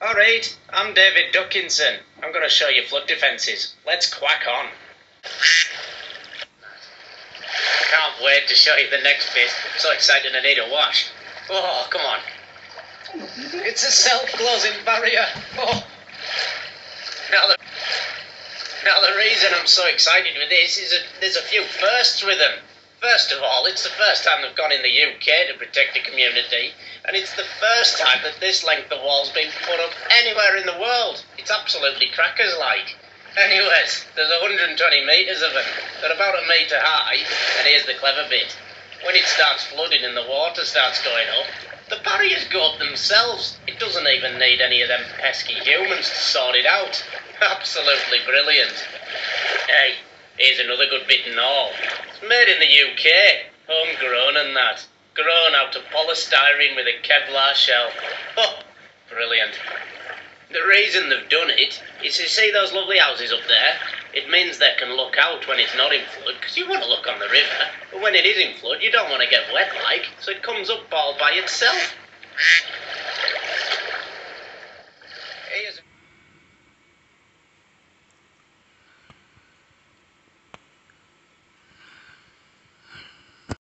Alright, I'm David Duckinson. I'm going to show you flood defences. Let's quack on. Can't wait to show you the next bit. I'm so excited I need a wash. Oh, come on. It's a self-closing barrier. Oh. Now the reason I'm so excited with this is that there's a few firsts with them. First of all, it's the first time they've gone in the UK to protect a community, and it's the first time that this length of wall's been put up anywhere in the world. It's absolutely crackers-like. Anyways, there's 120 metres of them. They're about a metre high, and here's the clever bit. When it starts flooding and the water starts going up, the barriers go up themselves. It doesn't even need any of them pesky humans to sort it out. Absolutely brilliant. Hey, here's another good bit and all. It's made in the UK, homegrown and that. Grown out of polystyrene with a Kevlar shell. Oh, brilliant. The reason they've done it is, you see those lovely houses up there? It means they can look out when it's not in flood, because you want to look on the river, but when it is in flood, you don't want to get wet like, so it comes up all by itself.